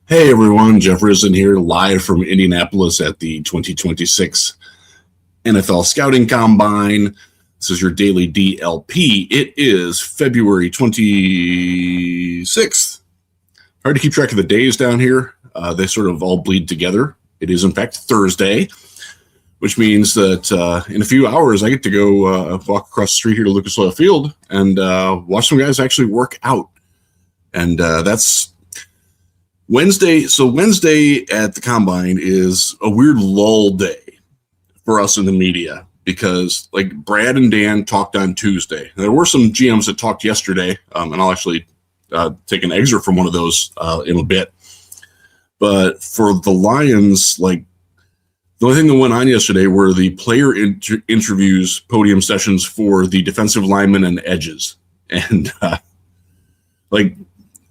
Hey everyone, Jefferson here, live from Indianapolis at the 2026 NFL Scouting Combine. This is your daily DLP. It is February 26th. Hard to keep track of the days down here. They sort of all bleed together. It is, in fact, Thursday, which means that in a few hours I get to go walk across the street here to Lucas Oil Field and watch some guys actually work out. And that's Wednesday. So Wednesday at the Combine is a weird lull day for us in the media because like Brad and Dan talked on Tuesday. There were some GMs that talked yesterday, and I'll actually take an excerpt from one of those in a bit. But for the Lions, like the only thing that went on yesterday were the player interviews, podium sessions for the defensive linemen and edges. And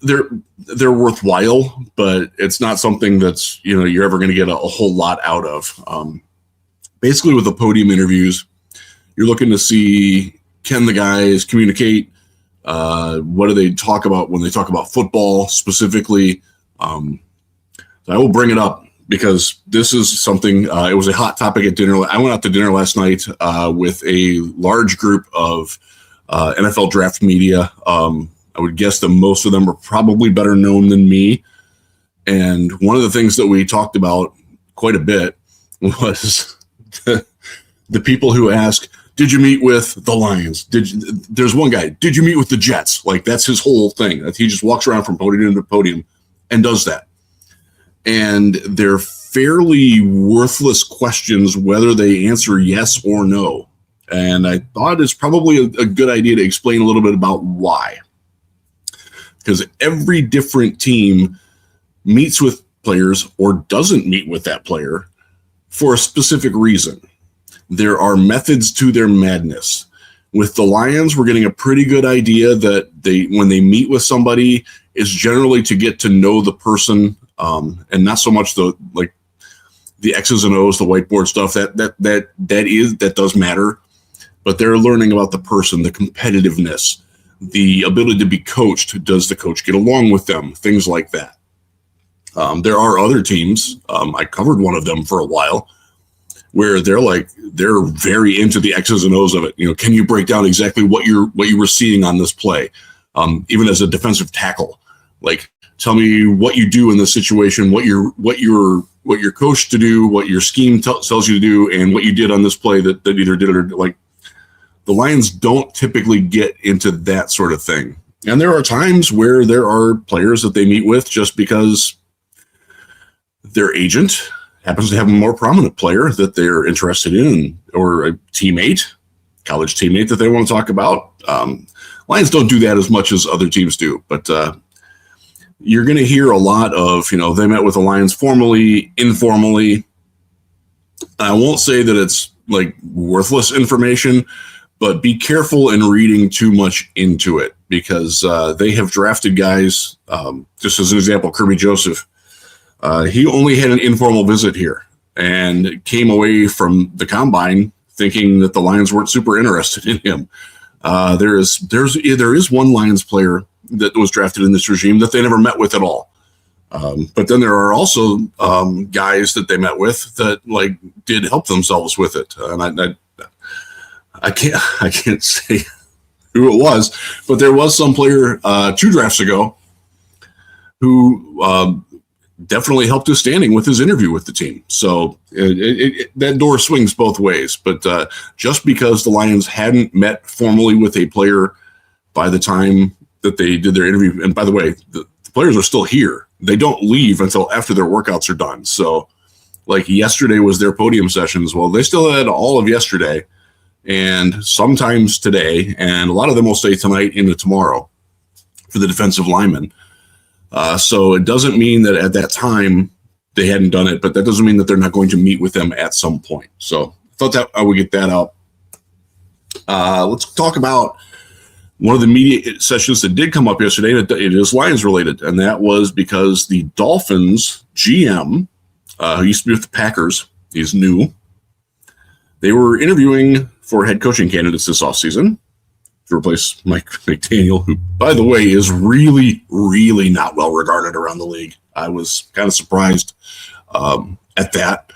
they're worthwhile, but it's not something that's, you're ever going to get a whole lot out of. Basically with the podium interviews, you're looking to see, can the guys communicate? What do they talk about when they talk about football specifically? So I will bring it up because this is something, it was a hot topic at dinner. I went out to dinner last night with a large group of NFL draft media. I would guess that most of them are probably better known than me. And one of the things that we talked about quite a bit was the people who ask, did you meet with the Lions? There's one guy, did you meet with the Jets? Like that's his whole thing. He just walks around from podium to podium and does that. And they're fairly worthless questions, whether they answer yes or no. And I thought it's probably a good idea to explain a little bit about why. Because every different team meets with players or doesn't meet with that player for a specific reason. There are methods to their madness. With the Lions, we're getting a pretty good idea that when they meet with somebody, is generally to get to know the person, and not so much the X's and O's, the whiteboard stuff. That does matter, but they're learning about the person, the competitiveness, the ability to be coached. Does the coach get along with them? Things like that. There are other teams. I covered one of them for a while where they're very into the X's and O's of it. Can you break down exactly what you were seeing on this play? Even as a defensive tackle, tell me what you do in this situation, what you're coached to do, what your scheme tells you to do, and what you did on this play that either did it or the Lions don't typically get into that sort of thing. And there are times where there are players that they meet with just because their agent happens to have a more prominent player that they're interested in, or a college teammate that they want to talk about. Lions don't do that as much as other teams do, but you're going to hear a lot of, they met with the Lions formally, informally. I won't say that it's worthless information, but be careful in reading too much into it because they have drafted guys. Just as an example, Kirby Joseph, he only had an informal visit here and came away from the Combine thinking that the Lions weren't super interested in him. There is one Lions player that was drafted in this regime that they never met with at all. But then there are also guys that they met with that did help themselves with it. And I can't say who it was, but there was some player 2 drafts ago who definitely helped his standing with his interview with the team. So that door swings both ways. But just because the Lions hadn't met formally with a player by the time that they did their interview, and by the way, the players are still here. They don't leave until after their workouts are done. So yesterday was their podium sessions. Well, they still had all of yesterday and sometimes today, and a lot of them will stay tonight into tomorrow for the defensive linemen. So it doesn't mean that at that time they hadn't done it, but that doesn't mean that they're not going to meet with them at some point. So I thought that I would get that out. Let's talk about one of the media sessions that did come up yesterday. It is Lions related, and that was because the Dolphins GM, who used to be with the Packers, he's new. They were interviewing for head coaching candidates this offseason to replace Mike McDaniel, who, by the way, is really, really not well regarded around the league. I was kind of surprised at that.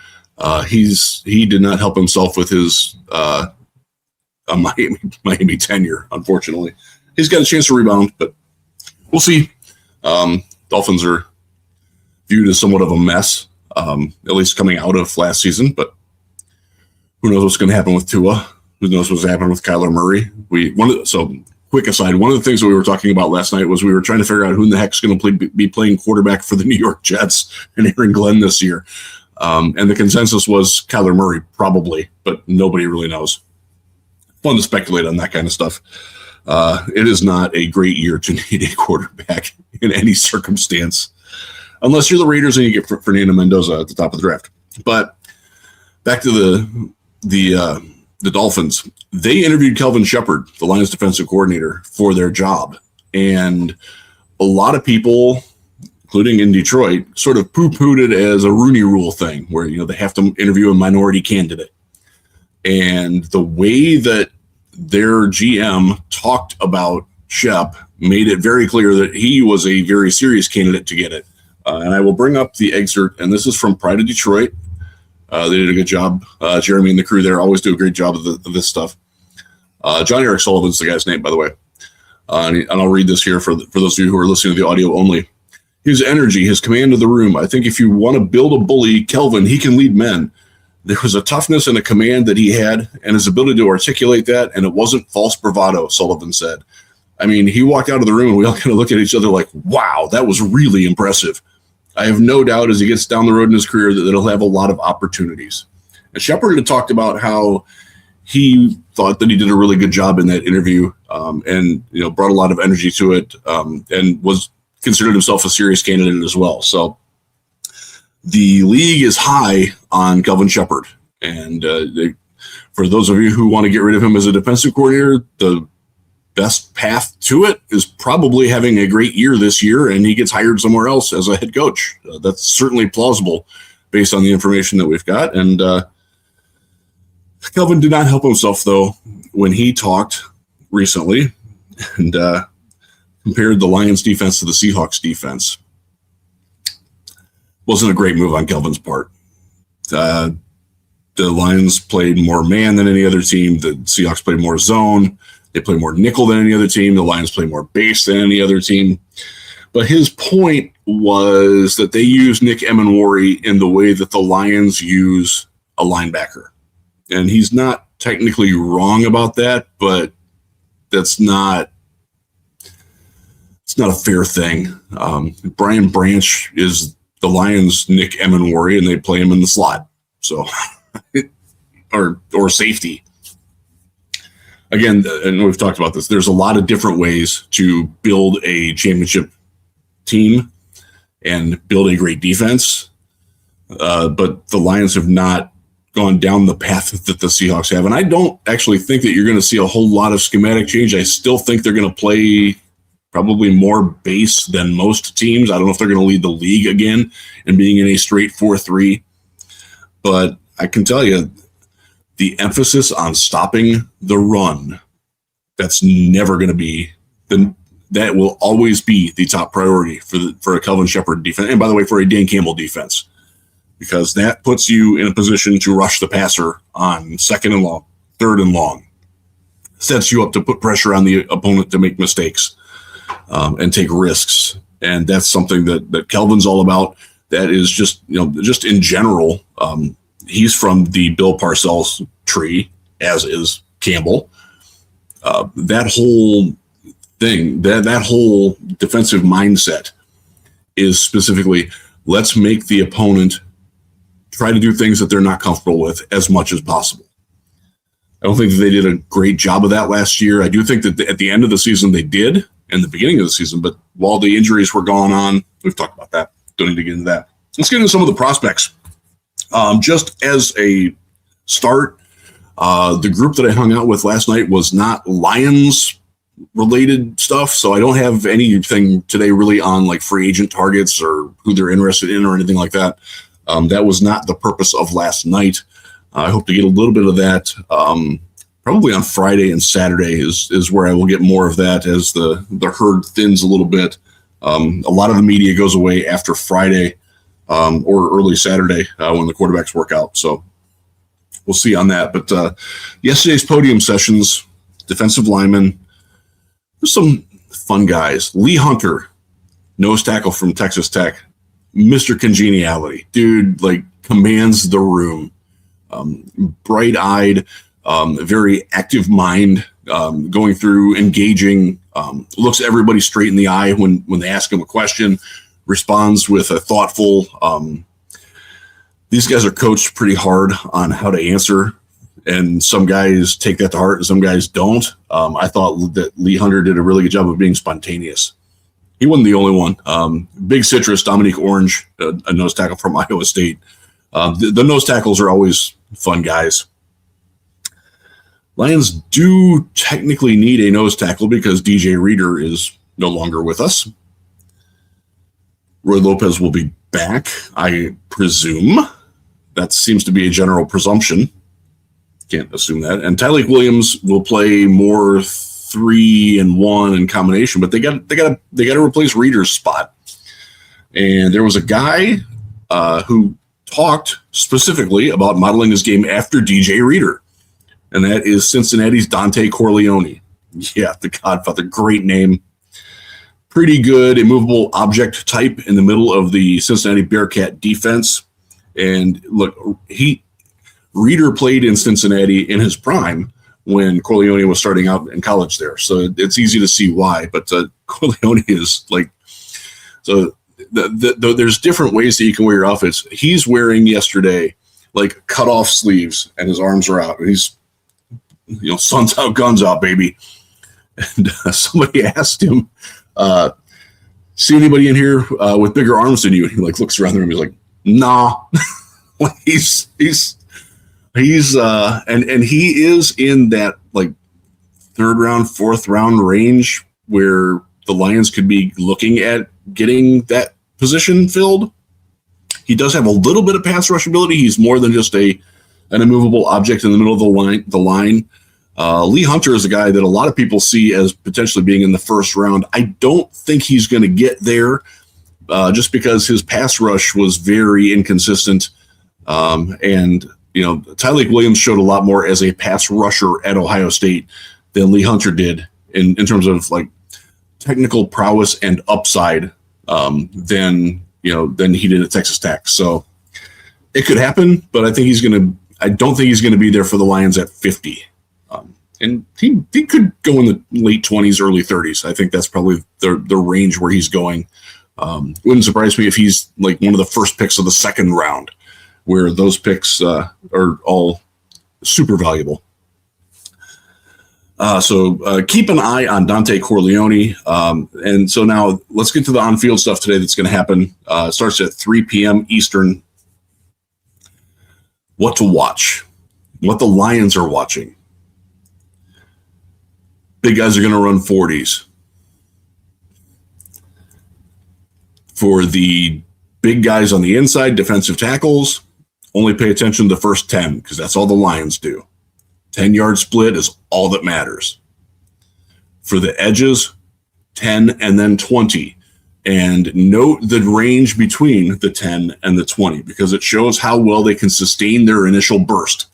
He did not help himself with his Miami tenure, unfortunately. He's got a chance to rebound, but we'll see. Dolphins are viewed as somewhat of a mess, at least coming out of last season, but who knows what's going to happen with Tua? Who knows what's happening with Kyler Murray? Quick aside, one of the things that we were talking about last night was we were trying to figure out who in the heck is going to be playing quarterback for the New York Jets and Aaron Glenn this year. And the consensus was Kyler Murray, probably, but nobody really knows. Fun to speculate on that kind of stuff. It is not a great year to need a quarterback in any circumstance, unless you're the Raiders and you get Fernando Mendoza at the top of the draft. But back to the Dolphins. They interviewed Kelvin Sheppard, the Lions defensive coordinator, for their job. And a lot of people, including in Detroit, sort of poo-pooed it as a Rooney Rule thing where, they have to interview a minority candidate. And the way that their GM talked about Shep made it very clear that he was a very serious candidate to get it. And I will bring up the excerpt, and this is from Pride of Detroit. They did a good job. Jeremy and the crew there always do a great job of this stuff. John Eric Sullivan's the guy's name, by the way. And I'll read this here for those of you who are listening to the audio only. His energy, his command of the room. I think if you want to build a bully, Kelvin, he can lead men. There was a toughness and a command that he had and his ability to articulate that, and it wasn't false bravado, Sullivan said. I mean, he walked out of the room and we all kind of looked at each other like, wow, that was really impressive. I have no doubt as he gets down the road in his career that he'll have a lot of opportunities. And Sheppard had talked about how he thought that he did a really good job in that interview, and brought a lot of energy to it, and was considered himself a serious candidate as well. So the league is high on Kelvin Sheppard, and for those of you who want to get rid of him as a defensive coordinator, the best path to it is probably having a great year this year, and he gets hired somewhere else as a head coach. That's certainly plausible based on the information that we've got. And Kelvin did not help himself, though, when he talked recently and compared the Lions defense to the Seahawks defense. Wasn't a great move on Kelvin's part. The Lions played more man than any other team. The Seahawks played more zone. They play more nickel than any other team. The Lions play more base than any other team. But his point was that they use Nick Emenwari in the way that the Lions use a linebacker. And he's not technically wrong about that, but it's not a fair thing. Brian Branch is the Lions' Nick Emenwari, and they play him in the slot. So, or safety. Again, and we've talked about this, there's a lot of different ways to build a championship team and build a great defense. But the Lions have not gone down the path that the Seahawks have. And I don't actually think that you're going to see a whole lot of schematic change. I still think they're going to play probably more base than most teams. I don't know if they're going to lead the league again and being in a straight 4-3. But I can tell you, the emphasis on stopping the run, that's never going to be that will always be the top priority for a Kelvin Sheppard defense. And by the way, for a Dan Campbell defense, because that puts you in a position to rush the passer on second and long, third and long, sets you up to put pressure on the opponent to make mistakes and take risks. And that's something that Kelvin's all about. That is just in general, he's from the Bill Parcells tree, as is Campbell. That whole thing, that whole defensive mindset is specifically, let's make the opponent try to do things that they're not comfortable with as much as possible. I don't think that they did a great job of that last year. I do think that at the end of the season they did, and the beginning of the season, but while the injuries were going on, we've talked about that. Don't need to get into that. Let's get into some of the prospects. Just as a start, the group that I hung out with last night was not Lions related stuff, so I don't have anything today really on like free agent targets or who they're interested in or anything like that. That was not the purpose of last night. I hope to get a little bit of that probably on Friday and Saturday is where I will get more of that as the herd thins a little bit. A lot of the media goes away after Friday or early Saturday when the quarterbacks work out. So we'll see on that. But yesterday's podium sessions, defensive linemen, there's some fun guys. Lee Hunter, nose tackle from Texas Tech, Mr. Congeniality. Dude, like, commands the room. Bright-eyed, very active mind, going through, engaging, looks everybody straight in the eye when they ask him a question, responds with a thoughtful. These guys are coached pretty hard on how to answer, and some guys take that to heart and some guys don't. I thought that Lee Hunter did a really good job of being spontaneous. He wasn't the only one. Big Citrus, Dominique Orange, a nose tackle from Iowa State. The nose tackles are always fun guys. Lions do technically need a nose tackle because DJ Reader is no longer with us. Roy Lopez will be back, I presume. That seems to be a general presumption. Can't assume that. And Tyleik Williams will play more 3-1 in combination, but they got to replace Reader's spot. And there was a guy who talked specifically about modeling his game after DJ Reader, and that is Cincinnati's Dante Corleone. Yeah, the Godfather, great name. Pretty good immovable object type in the middle of the Cincinnati Bearcat defense. And look, Reader played in Cincinnati in his prime when Corleone was starting out in college there. So it's easy to see why, but Corleone is like, so there's different ways that you can wear your outfits. He's wearing yesterday like cut off sleeves and his arms are out. And he's, sun's out, guns out, baby. And somebody asked him, see anybody in here with bigger arms than you? And he like looks around the room. He's like, nah. he's and he is in that like 3rd round, 4th round range where the Lions could be looking at getting that position filled. He does have a little bit of pass rush ability. He's more than just an immovable object in the middle of the line. Lee Hunter is a guy that a lot of people see as potentially being in the 1st round. I don't think he's going to get there just because his pass rush was very inconsistent. And Tyleik Williams showed a lot more as a pass rusher at Ohio State than Lee Hunter did in terms of like technical prowess and upside than he did at Texas Tech. So it could happen, but I don't think he's going to be there for the Lions at 50. And he could go in the late 20s, early 30s. I think that's probably the range where he's going. Wouldn't surprise me if he's like one of the first picks of the 2nd round, where those picks are all super valuable. So keep an eye on Dante Corleone. And so now let's get to the on-field stuff today that's going to happen. It starts at 3 p.m. Eastern. What to watch, what the Lions are watching. Big guys are going to run 40s. For the big guys on the inside, defensive tackles, only pay attention to the first 10 because that's all the Lions do. 10-yard split is all that matters. For the edges, 10 and then 20. And note the range between the 10 and the 20 because it shows how well they can sustain their initial burst.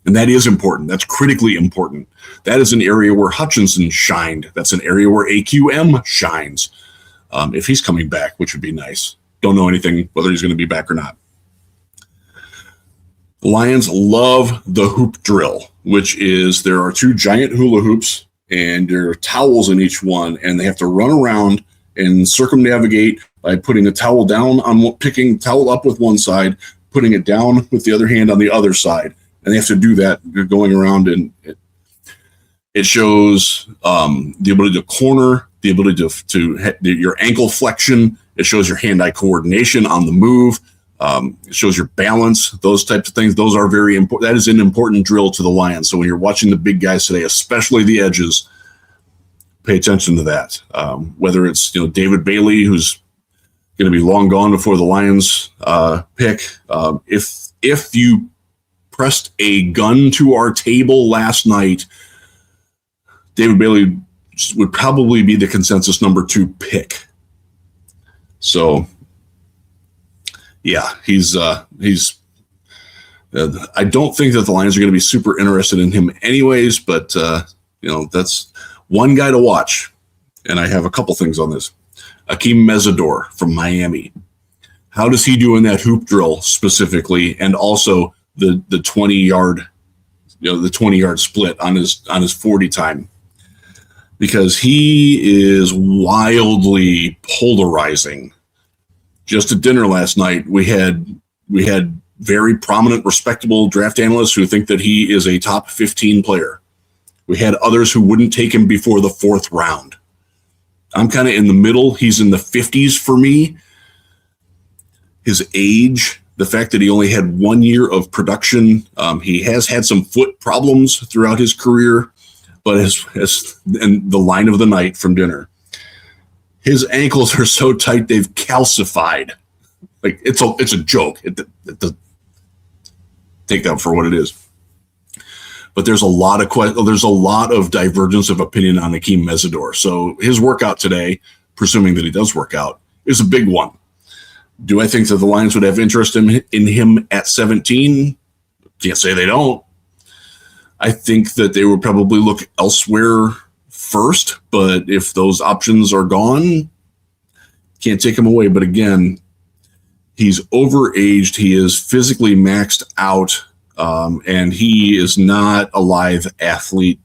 And that is important. That's critically important. That is an area where Hutchinson shined. That's an area where AQM shines. If he's coming back, which would be nice. Don't know anything whether he's going to be back or not. Lions love the hoop drill, which is there are 2 giant hula hoops and there are towels in each one, and they have to run around and circumnavigate by putting a towel down picking the towel up with one side, putting it down with the other hand on the other side. And they have to do that going around, and it shows the ability to corner, the ability to your ankle flexion. It shows your hand-eye coordination on the move. It shows your balance, those types of things. Those are very important. That is an important drill to the Lions. So when you're watching the big guys today, especially the edges, pay attention to that. Whether it's David Bailey, who's going to be long gone before the Lions pick. If you pressed a gun to our table last night, David Bailey would probably be the consensus number 2 pick So, yeah, he's. I don't think that the Lions are going to be super interested in him, anyways. But that's one guy to watch. And I have a couple things on this. Akeem Mesidor from Miami. How does he do in that hoop drill specifically, and also the 20-yard, the 20-yard split on his 40 time? Because he is wildly polarizing. Just at dinner last night, we had very prominent, respectable draft analysts who think that he is a top 15 player. We had others who wouldn't take him before the 4th round. I'm kind of in the middle. He's in the 50s for me. His age, the fact that he only had 1 year of production, he has had some foot problems throughout his career, but and the line of the night from dinner, his ankles are so tight they've calcified. Like it's a joke. Take that for what it is. But there's a lot of divergence of opinion on Akeem Mesidor. So his workout today, presuming that he does work out, is a big one. Do I think that the Lions would have interest in him at 17? Can't say they don't. I think that they would probably look elsewhere first, but if those options are gone, can't take him away. But again, he's overaged. He is physically maxed out, and he is not a live athlete.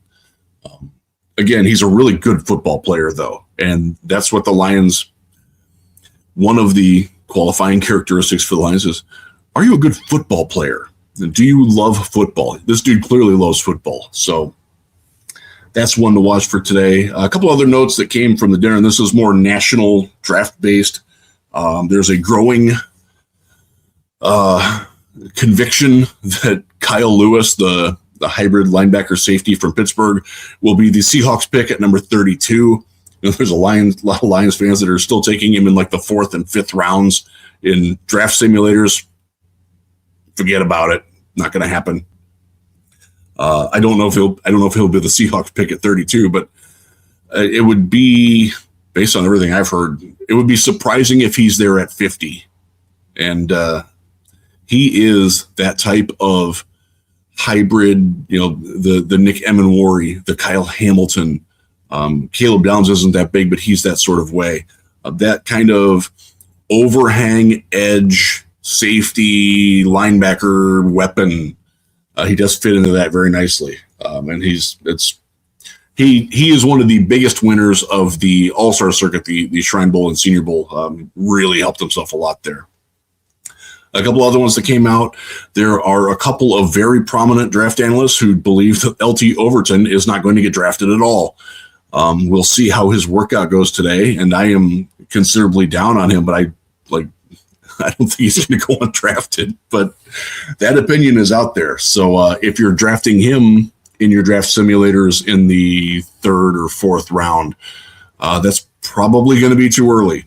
Again, he's a really good football player, though, and that's what the Lions, one of the qualifying characteristics for the Lions is, are you a good football player? Do you love football? This dude clearly loves football. So that's one to watch for today. A couple other notes that came from the dinner, and this is more national draft-based. There's a growing conviction that Kyle Lewis, the hybrid linebacker safety from Pittsburgh, will be the Seahawks pick at number 32. There's a lot of Lions fans that are still taking him in like the 4th and 5th rounds in draft simulators. Forget about it. Not going to happen. I don't know if he'll be the Seahawks pick at 32, but it would be, based on everything I've heard, it would be surprising if he's there at 50. And he is that type of hybrid, the Nick Emenwari, the Kyle Hamilton. Caleb Downs isn't that big, but he's that sort of way. That kind of overhang edge safety linebacker weapon. He does fit into that very nicely. And he is one of the biggest winners of the All-Star circuit, the Shrine Bowl and Senior Bowl. Really helped himself a lot there. A couple other ones that came out. There are a couple of very prominent draft analysts who believe that LT Overton is not going to get drafted at all. We'll see how his workout goes today, and I am considerably down on him, but I don't think he's going to go undrafted. But that opinion is out there. So if you're drafting him in your draft simulators in the 3rd or 4th round, that's probably going to be too early,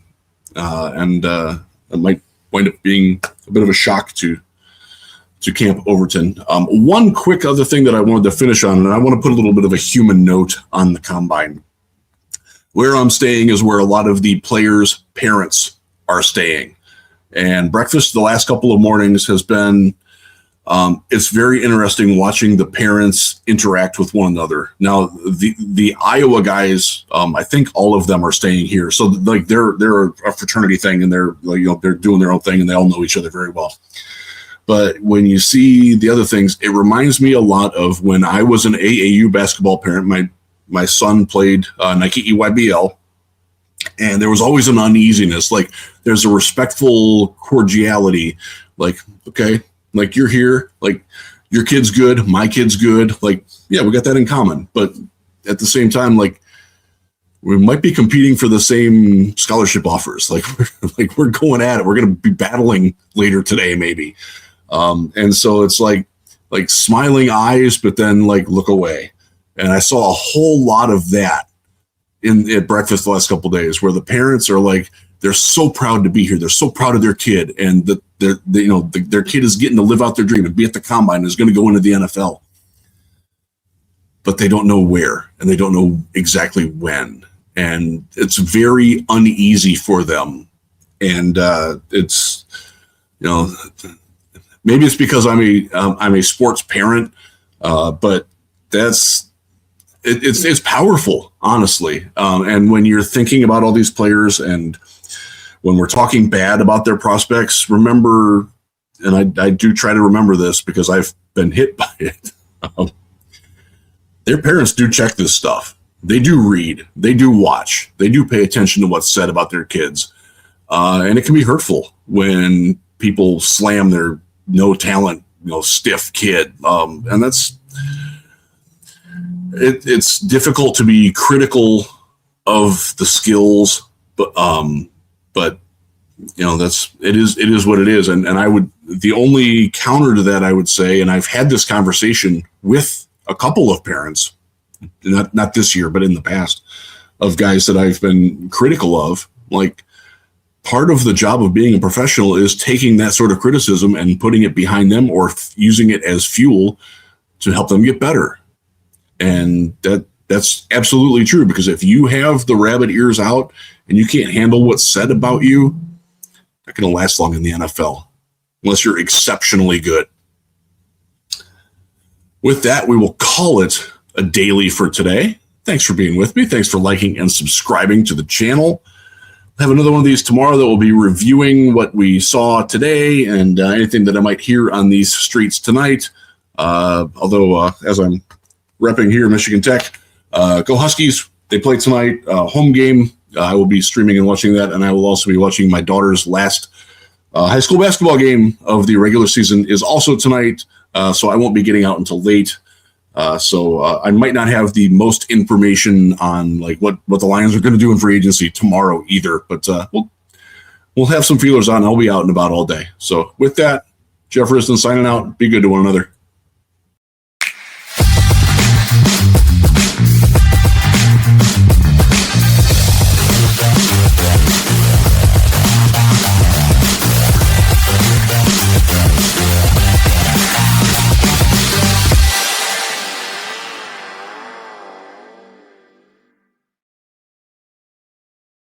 and it might wind up being a bit of a shock to Camp Overton. One quick other thing that I wanted to finish on, and I want to put a little bit of a human note on the combine. Where I'm staying is where a lot of the players' parents are staying. And breakfast the last couple of mornings has been, it's very interesting watching the parents interact with one another. Now, the Iowa guys, I think all of them are staying here. So like they're a fraternity thing, and they're doing their own thing, and they all know each other very well. But when you see the other things, it reminds me a lot of when I was an AAU basketball parent. My son played Nike EYBL, and there was always an uneasiness. Like there's a respectful cordiality. Like, okay, like you're here, like your kid's good, my kid's good. Like, yeah, we got that in common. But at the same time, like we might be competing for the same scholarship offers. Like we're going at it. We're going to be battling later today, maybe. And so it's like smiling eyes, but then like look away. And I saw a whole lot of that at breakfast the last couple of days, where the parents are like, they're so proud to be here. They're so proud of their kid, and their kid is getting to live out their dream and be at the combine and is going to go into the NFL. But they don't know where, and they don't know exactly when. And it's very uneasy for them. And it's, you know, maybe it's because I'm a sports parent, but it's powerful, honestly. And when you're thinking about all these players and when we're talking bad about their prospects, remember, and I do try to remember this because I've been hit by it. Their parents do check this stuff. They do read. They do watch. They do pay attention to what's said about their kids. And it can be hurtful when people slam their no talent, stiff kid. And it's difficult to be critical of the skills, but it is what it is. And the only counter to that, I would say, and I've had this conversation with a couple of parents, not this year, but in the past, of guys that I've been critical of, like, part of the job of being a professional is taking that sort of criticism and putting it behind them or using it as fuel to help them get better. And that's absolutely true, because if you have the rabbit ears out and you can't handle what's said about you, not going to last long in the NFL unless you're exceptionally good. With that, we will call it a daily for today. Thanks for being with me. Thanks for liking and subscribing to the channel. Have another one of these tomorrow that will be reviewing what we saw today and anything that I might hear on these streets tonight. Although, as I'm repping here, Michigan Tech, go Huskies. They play tonight, home game. I will be streaming and watching that, and I will also be watching my daughter's last high school basketball game of the regular season is also tonight, so I won't be getting out until late. So I might not have the most information on like what the Lions are going to do in free agency tomorrow either, but we'll have some feelers on. I'll be out and about all day. So with that, Jeff Riston signing out. Be good to one another.